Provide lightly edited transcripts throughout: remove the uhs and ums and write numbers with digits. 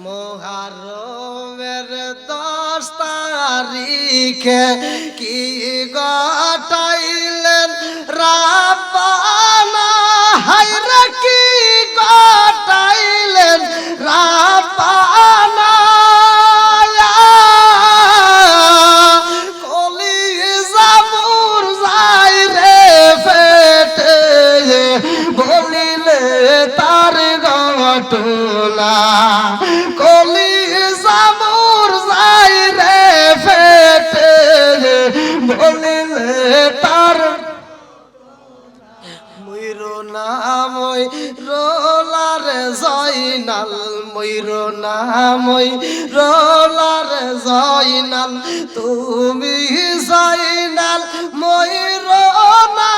মুহররমের 10 তারিখে কি ঘটাইলেন রাব্বানা, হায়রে কি ঘটাইলেন রাব্বানা। কলিজা মোর যায় রে ফেটে, বলিলে তার ঘটনা। কলিজা মোর যায় রে ফেটে, বলিলে তার ময়ূর নামই রোলার জয়নাল, ময়ূর নামই রোলার জয়নাল। তুমি জয়নাল ময়ূর না,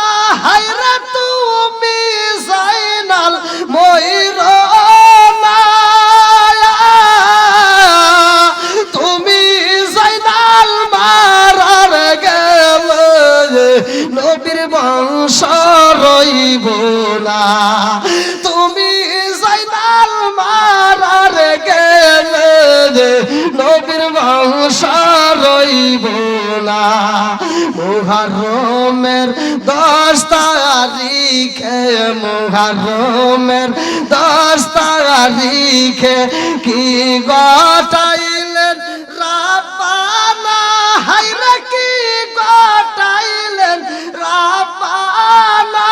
হায়রে তুমি জয়নাল ময়ূর না। তুমি জয়নাল মারার গেলে নবীর বংশ রইব না। তুমি জয়নাল মারার গেলে নবীর বংশ রইব না। মুহররমের 10 তারিখে, মুহররমের 10 তারিখে কি ঘটাইলেন রাব্বানা, হায়রে কি ঘটাইলেন রাব্বানা।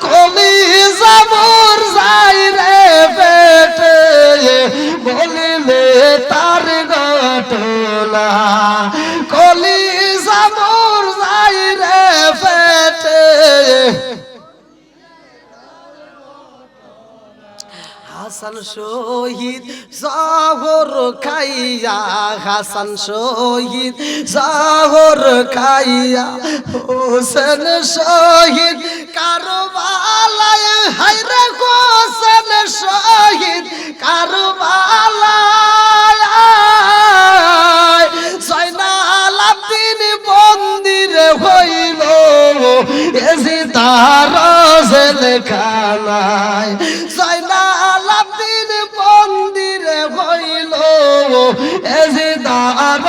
কলিজা মোর যায় রে পেটে, বলিলে তার ঘটনা। কলিজা মোর যায় রে পেটে। হাসান শহীদ জহর খাইয়া, হাসান শহীদ জহর খাইয়া, হোসেন শহীদ কারবালায়, হায়রে হোসেন শহীদ কারবালায়। জয়নাল আব্দিন বন্দির হইল এসি তার জেলখানায়। জয়নাল আব্দিন বন্দিরে হইল এসি তার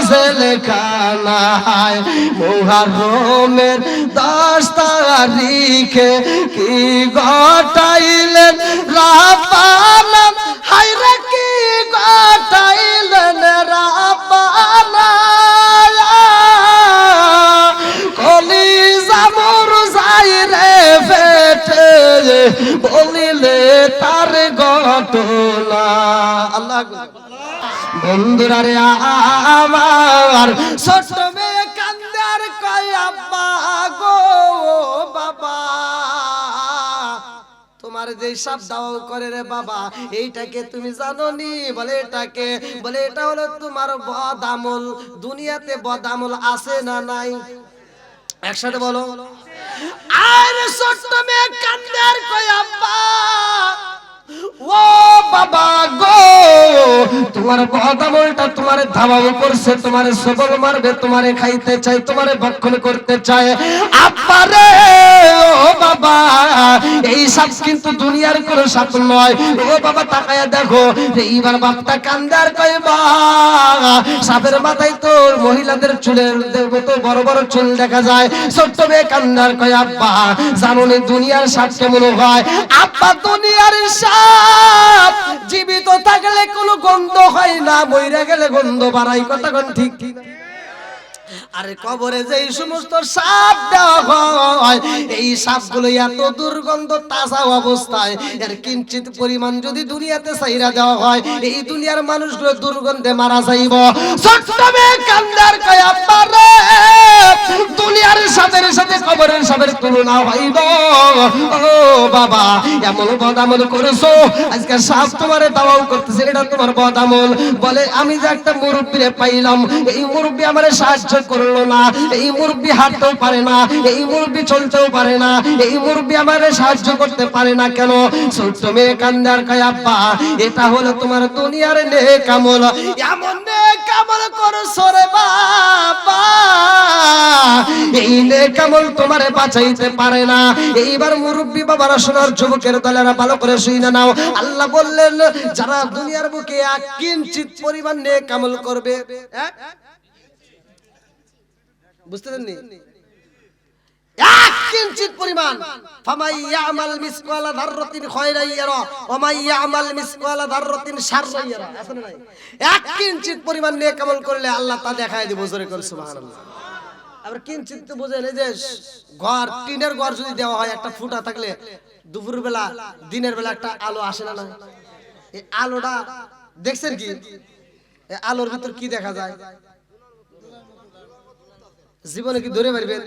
জেলখানায়। মুহররমের 10 তারিখে কি ঘটাইলেন রাব্বানা, হায়রে কি ঘটাইলেন রাব্বানা। কলিজা মোর যায় রে ফেটে, বলিলে তার ঘটনা। আল্লাহ বন্ধুরা রে আমার ছোট মেয়ে কান্দার কয় আব্বা গো বাবা, তোমার যে সাপ দাও করে রে বাবা, এইটাকে তুমি জানো নি? বলে এটাকে, বলে এটা হলো তোমার বদামল। দুনিয়াতে বদামল আছে না নাই? একসাথে বলো। আর ছোট্ট মেয়ে কান্দার কয় আব্বা ও বাবা গো, তোমার বদামলটা তোমারে ধাবাও করছে, তোমারে সবল মারবে, তোমারে খাইতে চাই, তোমারে ভক্ষণ করতে চায়। আব্বা রে ও বাবা, এই সাপ কিন্তু দুনিয়ার কোনো সাপ নয়। ও বাবা তাকায়া দেখো। এইবার বাপটা কান্দার কয় মা, সাপের মাথায় তো মহিলাদের চুলের মতো বড় বড় চুল দেখা যায়। ছোট্ট মেয়ে কান্দার কয় আব্বা জানো নি দুনিয়ার সাপ কেমন হয়? আব্বা দুনিয়ার সাপ জীবিত থাকলে কোনো গন্ধ হয় না, মইরা গেলে গন্ধ বাড়াই। কথা কোন ঠিক ঠিক? আরে কবরে যে সমস্ত সাপ দেওয়া হয়, এই সাপগুলো এত দুর্গন্ধ, তাজা অবস্থায় এর কিঞ্চিত পরিমাণ যদি দুনিয়াতে ছাইরা দেওয়া হয়, এই দুনিয়ার মানুষগুলো দুর্গন্ধে মারা যাইব। ছোট্ট মেয়ে কান্দার কয় আব্বা রে, দুনিয়ার সাপের সাথে কবরের সাপের তুলনা হইব। ও বাবা এমন বদামল করেছো, আজকে সাপ তোমারে দাওয়াও করতেছে, এটা তোমার বদামল। বলে আমি যে একটা মুরব্বিরে পাইলাম, এই মুরব্বি আমারে সাহায্য করলো না, এই মুরব্বি হাঁটতেও পারে না, এই মুরব্বি চলতেও পারে না, এই মুরব্বি আমারে সাহায্য করতে পারে না কেন? ছোট্ট মেয়ে কান্দার কয় আব্বা এটা হলো তোমার দুনিয়ার নেক আমল, এমন নেক আমল করছো রে বাবা, এই নেক আমল তোমারে বাঁচাইতে পারে না। এইবার মুরব্বি বাবারা শোনার, যুবকের দলেরা ভালো করে শুনে নাও। আল্লাহ বললেন যারা দুনিয়ার বুকে এক কিঞ্চিত পরিমাণ নেক আমল করবে, বুঝতে পারেননি? এক কিঞ্চিত পরিমাণ, ফামাই ইয়ামাল মিসকালা যাররাতিন খায়রান ইয়ারা ওয়া মাই ইয়ামাল মিসকালা যাররাতিন শাররান ইয়ারা, আছে না নাই? এক কিঞ্চিত পরিমাণ নেক আমল করলে আল্লাহ তা দেখায় দিব। জোরে করে সুবহানাল্লাহ। আবার কিঞ্চিত তো বুঝেন, এই যে ঘর, টিনের ঘর যদি দেওয়া হয়, একটা ফুটা থাকলে দুপুর বেলা দিনের বেলা একটা আলো আসে না? এই আলোটা দেখছেন কি? এই আলোর ভিতর কি দেখা যায়? জীবনে কি ধরে পারবেন?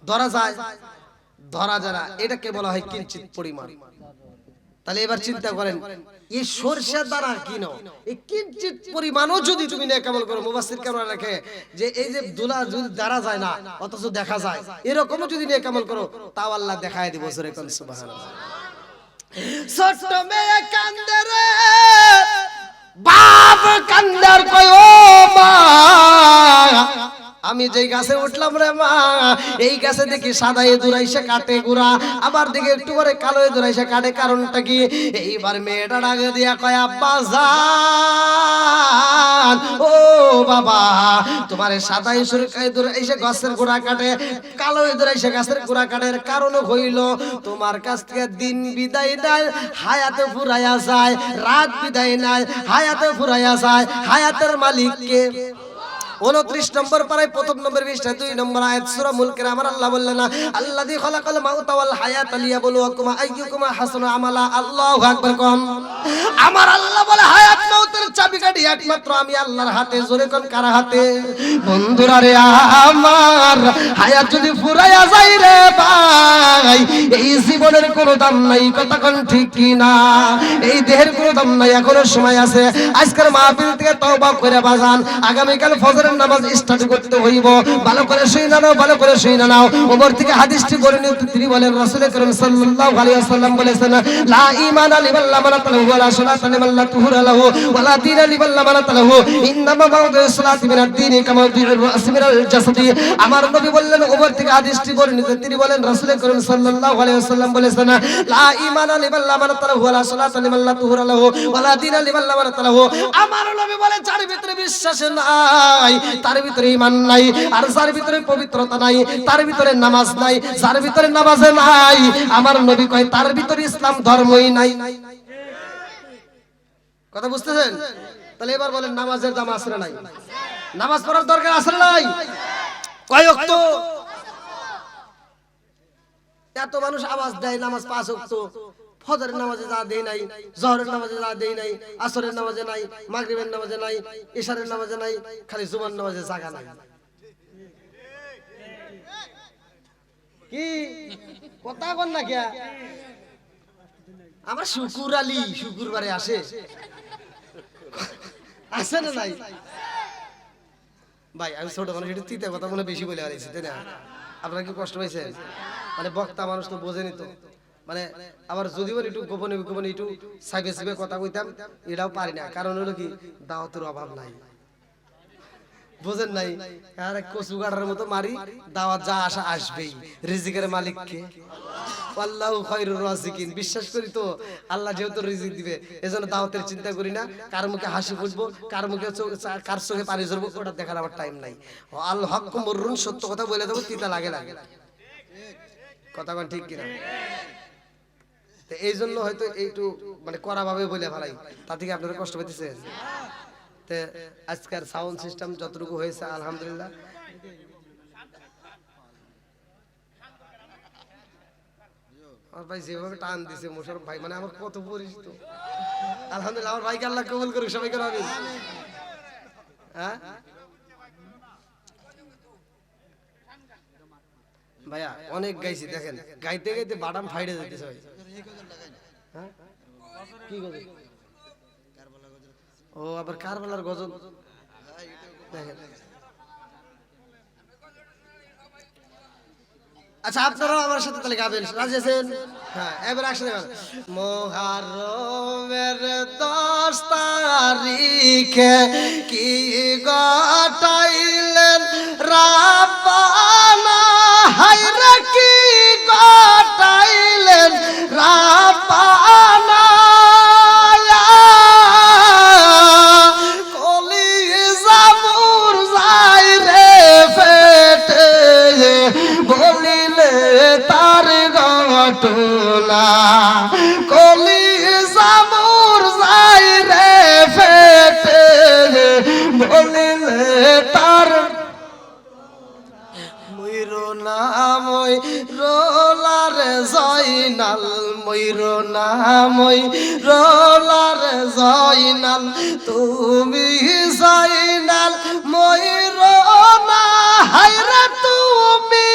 ধরা যায়? ধরা যায় না। এটাকে বলা হয় কিঞ্চিত পরিমাণ। তাহলে এবার চিন্তা করেন, এই সরষের দ্বারা কি নাও, এই কিঞ্চিত পরিমাণও যদি তুমি নেক আমল করো, মুফাসসির কেমন রাখে যে এই যে দুলা যদি ধরা যায় না অথচ দেখা যায়, এরকমও যদি নেক আমল করো তাও আল্লাহ দেখায় দিব। জোরে কোন সুবহানাল্লাহ। ছোট্ট মেয়ে কান্দে রে, বাপ কান্দার কয় ও মা, আমি যেই গাছে উঠলাম রে মা, এই গাছে দেখি সাদা ইঁদুর আইসা কাটে গুড়া, আবার দেখি একটু পরে কালো ইঁদুর আইসা কাটে, কারণটা কি? এইবার মেয়েটা ডাকে দিয়া কয় আব্বা জান, ও বাবা, তোমার সাদা ইঁদুর আইসা গাছের গোড়া কাটে, কালো ইঁদুর আইসা গাছের গোড়া কাটের কারণ হইল তোমার কাছ থেকে দিন বিদায় নাই, হায়াতে ফুরাইয়া যায়, রাত বিদায় নাই, হায়াতে ফুরাইয়া যায়। হায়াতের মালিক কে? 29 নম্বর পারায় প্রথম নম্বর 2 নম্বর আয়াত সূরা মুলকের আমার আল্লাহ বললেন না, আল্লাযী খালাকাল মাউতা ওয়াল হায়াতা লিয়াবলুয়াকুম আইয়ুকুম আহসানু আমালা। আল্লাহু আকবার কোন। আমার আল্লাহ বলে হায়াত মউতের চাবিকাঠি একমাত্র আমি আল্লাহর হাতে। জোরে কোন কার হাতে? বন্ধুরা রে আমার, হায়াত যদি ফুরাইয়া যায় রে ভাই, এই জীবনের কোনো দাম নাই। কথা কোন ঠিক কি না? এই দেহের কোনো দাম নাই, এখনো সময় আছে। আজকের মাহফিল থেকে তওবা করে বাজান, আগামীকাল ফজরের নামাজ স্টার্ট করতে হইব। ভালো করে শুই না নাও, ভালো করে শুই না নাও। ওপর থেকে হাদিসটি বলে নিয়ে তিনি বলেন, রাসূল করিম সাল্লাল্লাহু আলাইহি ওয়াসাল্লাম বলেছেন, লা ঈমানা লিমান লা মানাত লাহু ওয়া লা সালাতা লিমান লা তুহুরা লাহু ওয়া লা দীনা লিমান লা মানাত লাহু, ইন্নামা মাউদুস সালাতি মিনাদ দীনি কামা মাউদুর রাস মিনাল জাসাদি। আমার নবী বললেন, ওপর থেকে হাদিসটি বলে নিয়ে তিনি বলেন, রাসূল করিম সাল্লাল্লাহু আলাইহি ওয়াসাল্লাম বলেছেন, লা ঈমানা লিমান লা মানাত লাহু ওয়া লা সালাতা লিমান লা তুহুরা লাহু ওয়া লা দীনা লিমান লা মানাত লাহু। আমার নবী বলে, যার ভিতরে বিশ্বাস নাই, তার ভিতরে ঈমান নাই, আর যার ভিতরে পবিত্রতা নাই, তার ভিতরে নামাজ নাই, যার ভিতরে নামাজ নাই, আমার নবী কয় তার ভিতরে ইসলাম ধর্মই নাই। কথা বুঝতেছেন? তাহলে এবার বলেন, নামাজের দাম আছে না নাই? নামাজ পড়ার দরকার আছে না নাই? কয় ওয়াক্ত? এত মানুষ আওয়াজ দেয় নামাজ 5 ওয়াক্ত, ফজরের নামাজে যা দেই নাই, জোহরের নামাজে যা দেই নাই, আসরের নামাজে নাই, মাগরিবের নামাজে নাই, ইশারের নামাজে নাই, খালি জুমার নামাজে জায়গা নাই। কি কথা কোন না কে? আমার শুকুর আলী শুকুরবারে আসে, আসে না নাই? ভাই আমি ছোট মানুষ, একটু তিতে কথা মনে বেশি বলে হারিয়েছি, তাই না? আপনারা কি কষ্ট পাইছেন? মানে বক্তা মানুষ তো বোঝেনি তো, মানে আবার যদিও একটু গোপনে গোপনে একটু সাইবে সাইবে কথা কইতাম, এটাও পারি না। কারণ হলো কি, দাওয়াতের অভাব নাই, বুঝেন নাই? আর কচু গাড়ার মতো মারি, দাওয়াত যা আসা আসবেই। রিজিকের মালিক কে? আল্লাহু খায়রুর রাজিকিন। বিশ্বাস করি তো আল্লাহ যেহেতু রিজিক দিবে, এজন্য দাওয়াতের চিন্তা করি না। কার মুখে হাসি ফুটবো, কার মুখে কার চোখে পানি ঝরবো, ওটা দেখার আমার টাইম নাই। আল হক মুররুন, সত্য কথা বলে দেবো, তিতা লাগে লাগে। কথা কোন ঠিক কিনা? তো এই জন্য হয়তো একটু মানে কড়া ভাবে বলে ফেলাই, তা থেকে আপনারা কষ্ট পেতেছেন। তো আজকের সাউন্ড সিস্টেম যতটুকু হয়েছে আলহামদুলিল্লাহ। আমার ভাই যেভাবে টান দিছে মোশারফ ভাই, মানে আমার কত পরিচিত। আলহামদুলিল্লাহ, আমার ভাইকে আল্লাহ কবুল করুক, সবাইকে আমিন। হ্যাঁ ভাইয়া, অনেক গাইছি, দেখেন গাইতে গাইতে বাদাম ফাইড়ে যেতেছে ভাই। হ্যাঁ কি গজল? ও আবার কারবালার গজল, দেখেন আচ্ছা আপনারাও আমার সাথে তাহলে গাবেন, রাজি আছেন? হ্যাঁ এবার একসাথে গান। মুহররমের 10 তারিখে কি গটাইলেন রাব্বানা, হায়রে কি গটাইলেন রাব্বানা, কলিজা মোর যায় রে ফেটে বলিলে তার ঘটনা, কলিজা মোর যায় রে ফেটে বলিলে তার ময়ূর নামই রোলার জয়নাল, ময়ূর নামই রোলার জয়নাল, তুমি জয়নাল ময়ূর না, হায়রে তুমি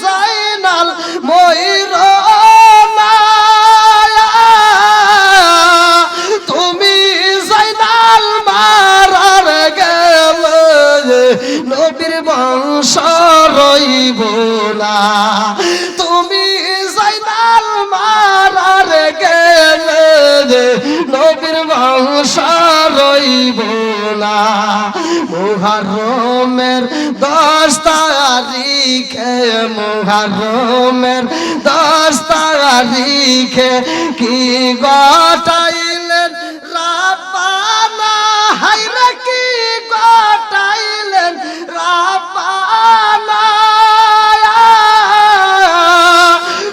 জয়নাল ময়ূর না, তুমি জয়নাল মারার গেলে নবীর বংশ রইব না, তুমি জয়নাল মারার গেলে নবীর বংশ রইব না। মুহররমের 10 তারিখে, মুহররমের 10 তারিখে কি গটাইলেন রাব্বানা, হায়রে কি গটাইলেন রাব্বানা,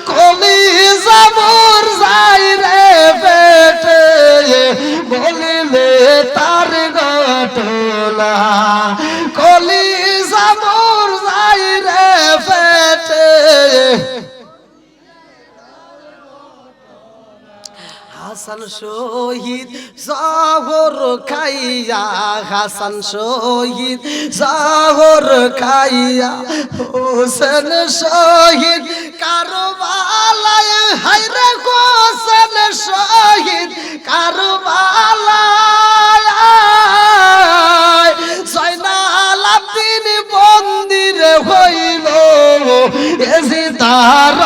কলিজা মোর যায় রে পেটে বলিলে তার ঘটনা, কলিজা মোর যায় রে পেটে। হাসান শহীদ জহর খাইয়া, হাসান শহীদ জহর খাইয়া, হোসেন শহীদ কারবালায়, হায়রে হোসেন শহীদ কারবালায়, জয়নাল আব্দিন বন্দির হইল এজিদার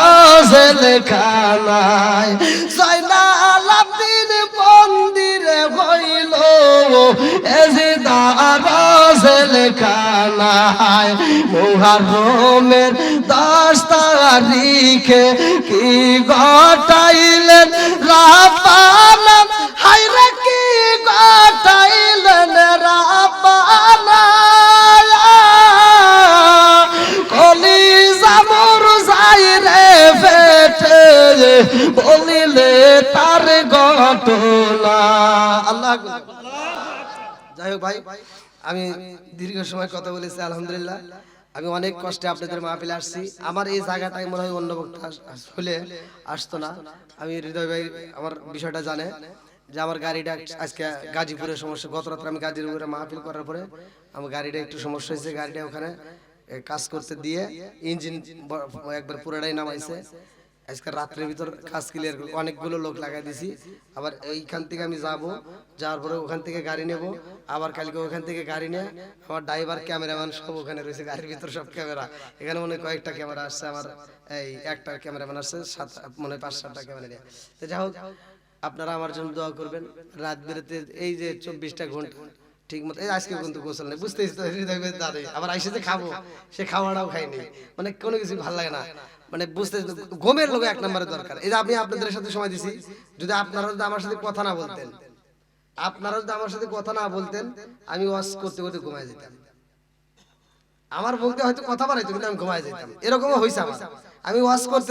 জেলখানায়, জয়নাল আব্দিন বন্দির হইল এজিদার জেলখানায়। মুহররমের 10 তারিখে কি গটাইলেন রাব্বানা, হায়রে কি গটাইলেন রাব্বানা, কলিজা মোর যায় রে ফেটে বলিলে তার ঘটনা। আল্লাহ যাই হোক ভাই, আমি দীর্ঘ সময় কথা বলেছি আলহামদুলিল্লাহ। আমি অনেক কষ্টে আপনাদের মাহফিলে আসছি। আমার এই জায়গাটাই মনে হয় অন্য বক্তা হলে আসতো না। আমি হৃদয় ভাই আমার বিষয়টা জানে যে আমার গাড়িটা আজকে গাজীপুরের সমস্যা, গত রাত্রে আমি গাজীপুরে মাহফিল করার পরে আমার গাড়িটা একটু সমস্যা হয়েছে, গাড়িটা ওখানে কাজ করতে দিয়ে ইঞ্জিন একবার পুরোটাই নামাইছে। আজকে রাত্রের ভিতর কাজ ক্লিয়ার অনেকগুলো লোক লাগাই দিছি। আবার এইখান থেকে আমি যাব, যাওয়ার পরে ওখান থেকে গাড়ি নেব, আবার কালকে ওখান থেকে গাড়ি নিয়ে আমার ড্রাইভার ক্যামেরাম্যান সব ওখানে রয়েছে, গাড়ির ভিতর সব ক্যামেরা। এখানে মনে হয় কয়েকটা ক্যামেরা আসছে, আমার এই একটা ক্যামেরাম্যান আসছে, মনে হয় 5-7টা ক্যামেরা নিয়ে। তো যাই হোক আপনারা আমার জন্য দোয়া করবেন। রাত বেরোতে এই যে 24টা ঘন্টা ঠিক মতো, এই আজকে কিন্তু গোসল নেই, বুঝতেই তো দাদা আবার আইসে যে খাবো, সে খাওয়াটাও খাইনি, মানে কোনো কিছু ভালো লাগে না, মানে বুঝতে ঘুমের লোক 1 নম্বরে দরকার। এই যে আমি আপনাদের সাথে সময় দিছি, যদি আপনারা যদি আমার সাথে কথা না বলতেন, আপনারা যদি আমার সাথে কথা না বলতেন, আমি ওয়াজ করতে করতে ঘুমায় যেতাম। আমার বলতে হয়তো কথা বাড়াইতো কিন্তু আমি ঘুমায় যেতাম, এরকমও হয়েছে আমার। আমি ওয়াজ করতে